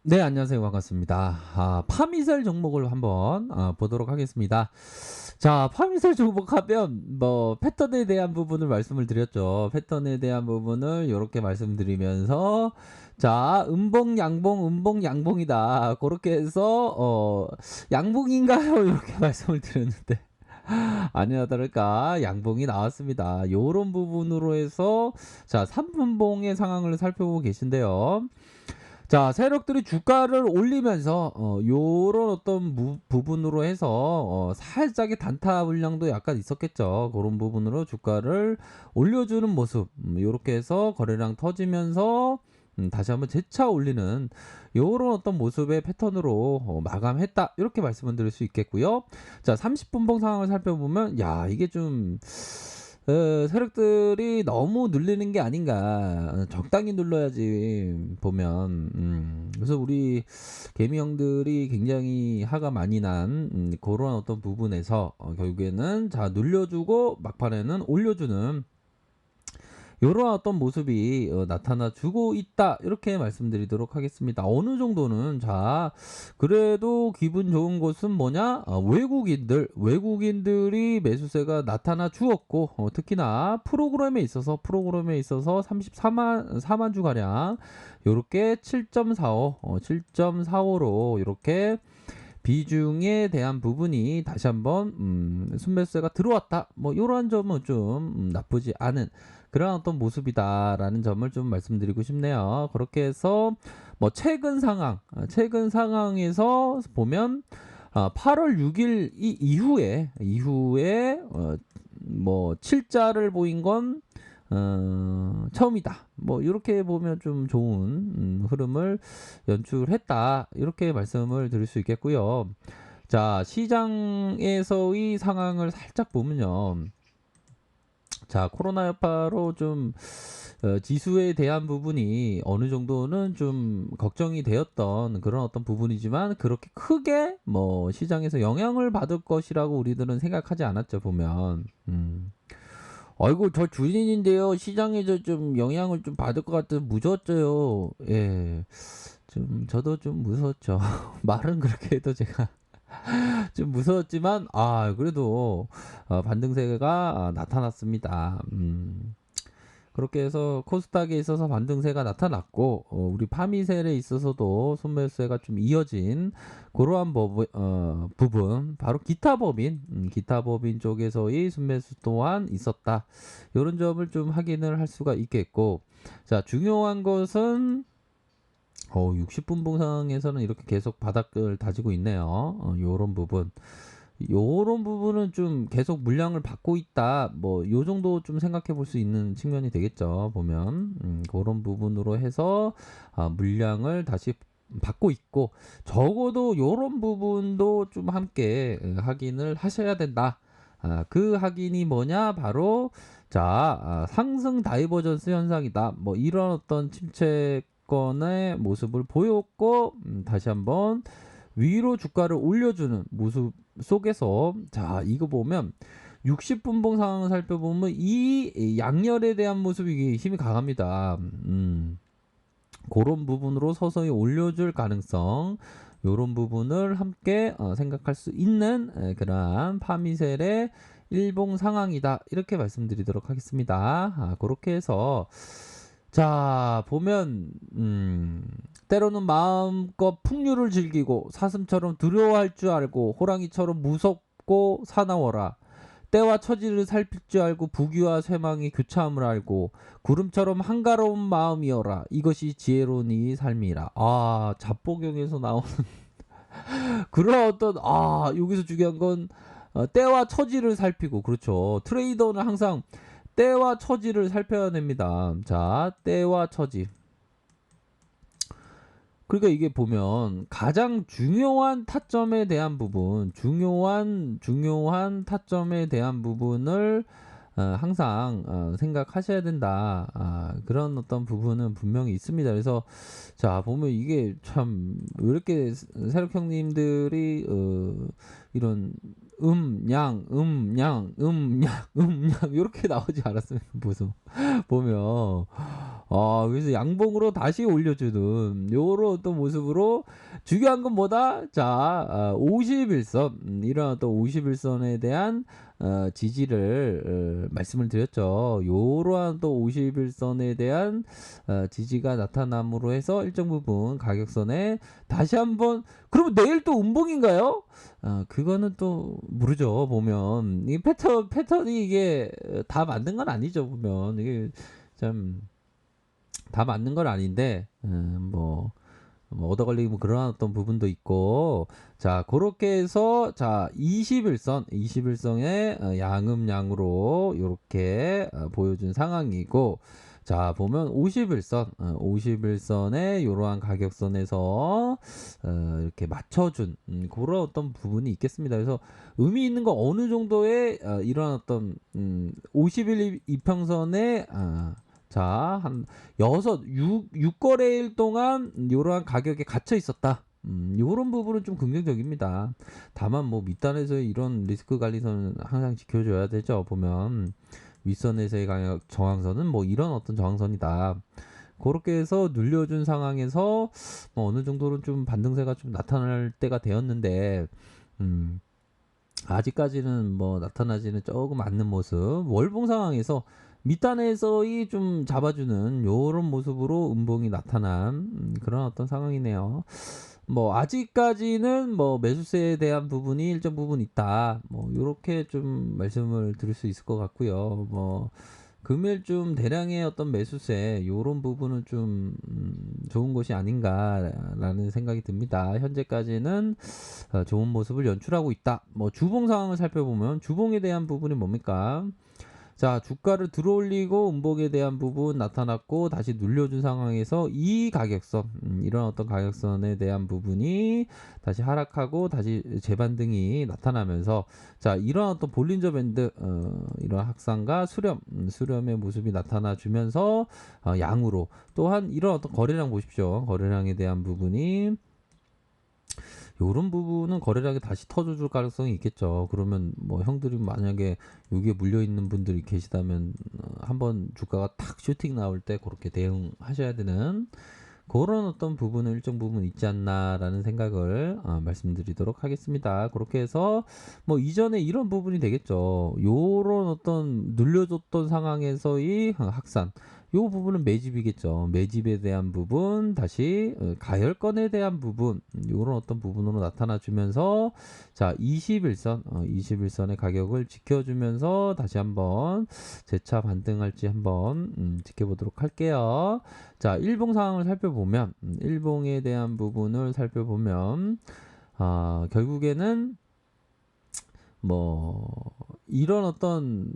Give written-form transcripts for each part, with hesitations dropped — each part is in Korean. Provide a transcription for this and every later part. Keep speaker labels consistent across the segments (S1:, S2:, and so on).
S1: 네, 안녕하세요. 반갑습니다. 파미셀 종목을 한번 보도록 하겠습니다. 자, 파미셀 종목하면 뭐 패턴에 대한 부분을 말씀을 드렸죠. 패턴에 대한 부분을 요렇게 말씀드리면서 자, 음봉, 양봉, 음봉, 양봉이다. 그렇게 해서 양봉인가요? 이렇게 말씀을 드렸는데 아니나 다를까 양봉이 나왔습니다. 요런 부분으로 해서 자, 3분봉의 상황을 살펴보고 계신데요. 자, 세력들이 주가를 올리면서 요런 어떤 부분으로 해서 살짝의 단타 물량도 약간 있었겠죠. 그런 부분으로 주가를 올려주는 모습, 요렇게 해서 거래량 터지면서 다시 한번 재차 올리는 요런 어떤 모습의 패턴으로 마감했다. 이렇게 말씀을 드릴 수 있겠고요. 자, 30분봉 상황을 살펴보면 야, 이게 좀 세력들이 너무 눌리는 게 아닌가. 적당히 눌러야지 보면. 그래서 우리 개미 형들이 굉장히 화가 많이 난 그런 어떤 부분에서 결국에는 자 눌려주고 막판에는 올려주는 요런 어떤 모습이 나타나 주고 있다. 이렇게 말씀드리도록 하겠습니다. 어느 정도는 자 그래도 기분 좋은 것은 뭐냐? 외국인들이 매수세가 나타나 주었고 특히나 프로그램에 있어서 34만 주 가량 요렇게 7.45 7.45로 요렇게 비중에 대한 부분이 다시 한번 순매수세가 들어왔다. 뭐 요런 점은 좀 나쁘지 않은 그런 어떤 모습이다라는 점을 좀 말씀드리고 싶네요. 그렇게 해서 뭐 최근 상황에서 보면 8월 6일 이후에 뭐 7자를 보인 건 처음이다. 뭐 이렇게 보면 좀 좋은 흐름을 연출했다. 이렇게 말씀을 드릴 수 있겠고요. 자, 시장에서의 상황을 살짝 보면요. 자, 코로나 여파로 좀 지수에 대한 부분이 어느 정도는 좀 걱정이 되었던 그런 어떤 부분이지만 그렇게 크게 뭐 시장에서 영향을 받을 것이라고 우리들은 생각하지 않았죠, 보면. 아이고, 저 주인인데요. 시장에서 좀 영향을 좀 받을 것 같아서 무서웠어요. 예. 저도 좀 무서웠죠. 말은 그렇게 해도 제가 좀 무서웠지만, 그래도, 반등세가 나타났습니다. 그렇게 해서 코스닥에 있어서 반등세가 나타났고, 우리 파미셀에 있어서도 손매수세가 좀 이어진 그러한 부분, 바로 기타 법인 쪽에서의 순매수 또한 있었다. 이런 점을 좀 확인을 할 수가 있겠고, 자, 중요한 것은 60분 봉상에서는 이렇게 계속 바닥을 다지고 있네요. 요런 부분. 요런 부분은 좀 계속 물량을 받고 있다. 뭐 요 정도 좀 생각해 볼 수 있는 측면이 되겠죠. 보면 그런 부분으로 해서 물량을 다시 받고 있고 적어도 요런 부분도 좀 함께 확인을 하셔야 된다. 그 확인이 뭐냐? 바로 자, 상승 다이버전스 현상이다. 뭐 이런 어떤 침체권의 모습을 보였고 다시 한번 위로 주가를 올려주는 모습 속에서 자 이거 보면 60분봉 상황을 살펴보면 이 양열에 대한 모습이 힘이 강합니다. 그런 부분으로 서서히 올려줄 가능성 요런 부분을 함께 생각할 수 있는 그러한 파미셀의 일봉 상황이다 이렇게 말씀드리도록 하겠습니다. 그렇게 해서 자 보면 때로는 마음껏 풍류를 즐기고 사슴처럼 두려워할 줄 알고 호랑이처럼 무섭고 사나워라. 때와 처지를 살필 줄 알고 부귀와 쇠망이 교차함을 알고 구름처럼 한가로운 마음이여라. 이것이 지혜로운 이 삶이라. 잡보경에서 나오는 그런 어떤 여기서 중요한 건 때와 처지를 살피고 그렇죠. 트레이더는 항상 때와 처지를 살펴야 됩니다. 자, 때와 처지. 그러니까 이게 보면 가장 중요한 타점에 대한 부분, 중요한 타점에 대한 부분을 항상 생각하셔야 된다. 그런 어떤 부분은 분명히 있습니다. 그래서 자 보면 이게 참 왜 이렇게 세력 형님들이 이런 양, 양, 양, 양 이렇게 나오지 않았으면 무슨 보면 그래서 양봉으로 다시 올려주는 요런 어떤 모습으로 중요한 건 뭐다? 자, 51선 이런 어떤 51선에 대한 지지를 말씀을 드렸죠. 요러한 또 51선에 대한 지지가 나타남으로 해서 일정 부분 가격선에 다시 한번 그러면 내일 또 음봉인가요? 그거는 또 모르죠. 보면 이 패턴이 이게 다 맞는 건 아니죠. 보면 이게 참 다 맞는 건 아닌데 뭐 얻어 걸리고 뭐 그런 어떤 부분도 있고 자 그렇게 해서 자 21선의 양음양으로 이렇게 보여준 상황이고 자 보면 51선의 이러한 가격선에서 이렇게 맞춰준 그런 어떤 부분이 있겠습니다. 그래서 의미 있는 거 어느 정도의 이런 어떤 50일 이평선의 자, 한 6거래일 동안 이러한 가격에 gat혀 있었다. 요런 부분은 좀 긍정적입니다. 다만 뭐 밑단에서의 이런 리스크 관리선은 항상 지켜줘야 되죠. 보면 윗선에서의 저항선은 뭐 이런 어떤 저항선이다. 그렇게 해서 눌려준 상황에서 뭐 어느 정도는 좀 반등세가 좀 나타날 때가 되었는데 아직까지는 뭐 나타나지는 조금 않는 모습. 월봉 상황에서 밑단에서의 좀 잡아주는 요런 모습으로 음봉이 나타난 그런 어떤 상황이네요. 뭐 아직까지는 뭐 매수세에 대한 부분이 일정 부분 있다. 뭐 요렇게 좀 말씀을 드릴 수 있을 것 같고요. 뭐 금일좀 대량의 어떤 매수세 요런 부분은 좀 좋은 것이 아닌가라는 생각이 듭니다. 현재까지는 좋은 모습을 연출하고 있다. 뭐 주봉 상황을 살펴보면 주봉에 대한 부분이 뭡니까? 자, 주가를 들어올리고 음봉에 대한 부분 나타났고 다시 눌려준 상황에서 이 가격선, 이런 어떤 가격선에 대한 부분이 다시 하락하고 다시 재반등이 나타나면서 자, 이런 어떤 볼린저 밴드, 이런 확산과 수렴의 모습이 나타나 주면서 양으로 또한 이런 어떤 거래량 보십시오. 거래량에 대한 부분이 요런 부분은 거래량이 다시 터져줄 가능성이 있겠죠. 그러면 뭐 형들이 만약에 여기에 물려있는 분들이 계시다면 한번 주가가 탁 슈팅 나올 때 그렇게 대응하셔야 되는 그런 어떤 부분은 일정 부분 있지 않나라는 생각을 말씀드리도록 하겠습니다. 그렇게 해서 뭐 이전에 이런 부분이 되겠죠. 요런 어떤 눌려줬던 상황에서의 확산 요 부분은 매집이겠죠. 매집에 대한 부분 다시 가열권에 대한 부분 요런 어떤 부분으로 나타나 주면서 자 21선의 가격을 지켜주면서 다시 한번 재차 반등할지 한번 지켜보도록 할게요. 자, 일봉 상황을 살펴보면, 일봉에 대한 부분을 살펴보면, 결국에는, 뭐, 이런 어떤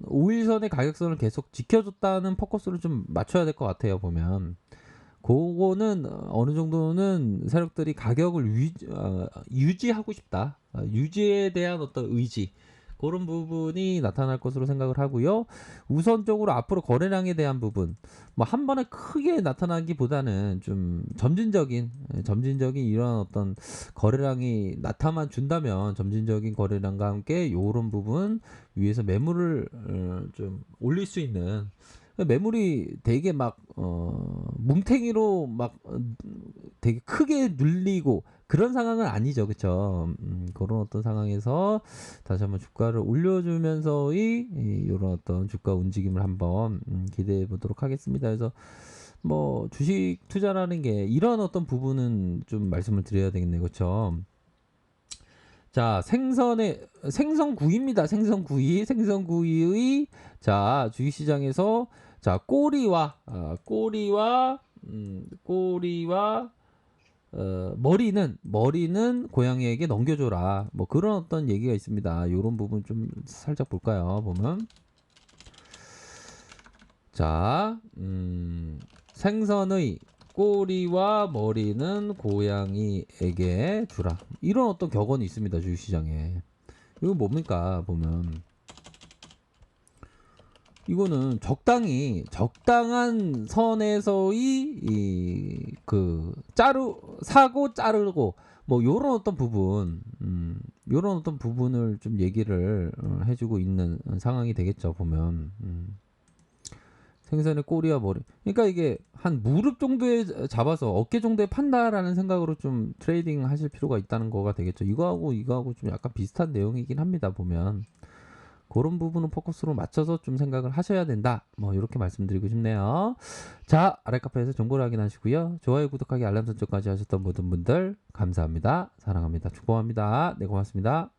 S1: 5일선의 가격선을 계속 지켜줬다는 포커스를 좀 맞춰야 될 것 같아요, 보면. 그거는 어느 정도는 세력들이 가격을 유지하고 싶다. 유지에 대한 어떤 의지. 그런 부분이 나타날 것으로 생각을 하고요. 우선적으로 앞으로 거래량에 대한 부분, 뭐 한 번에 크게 나타나기보다는 좀 점진적인 이런 어떤 거래량이 나타만 준다면 점진적인 거래량과 함께 이런 부분 위에서 매물을 좀 올릴 수 있는 매물이 되게 막 뭉탱이로 막 되게 크게 눌리고 그런 상황은 아니죠, 그쵸? 그런 어떤 상황에서 다시 한번 주가를 올려주면서의 이런 어떤 주가 움직임을 한번 기대해 보도록 하겠습니다. 그래서 뭐 주식 투자라는 게 이런 어떤 부분은 좀 말씀을 드려야 되겠네요, 그쵸? 자, 생선구이입니다. 생선구이의 자 주식시장에서 자 꼬리와 머리는 고양이에게 넘겨줘라. 뭐 그런 어떤 얘기가 있습니다. 이런 부분 좀 살짝 볼까요? 보면 자, 생선의 꼬리와 머리는 고양이에게 주라. 이런 어떤 격언이 있습니다. 주식시장에. 이거 뭡니까? 보면 이거는 적당한 선에서의 사고 자르고 뭐 요런 어떤 부분 요런 어떤 부분을 좀 얘기를 해주고 있는 상황이 되겠죠, 보면. 생선의 꼬리와 머리. 그러니까 이게 한 무릎 정도에 잡아서 어깨 정도에 판다라는 생각으로 좀 트레이딩 하실 필요가 있다는 거가 되겠죠. 이거하고 좀 약간 비슷한 내용이긴 합니다, 보면. 그런 부분은 포커스로 맞춰서 좀 생각을 하셔야 된다. 뭐 이렇게 말씀드리고 싶네요. 자, 아래카페에서 정보를 확인하시고요. 좋아요, 구독하기, 알람 설정까지 하셨던 모든 분들 감사합니다. 사랑합니다. 축복합니다. 네, 고맙습니다.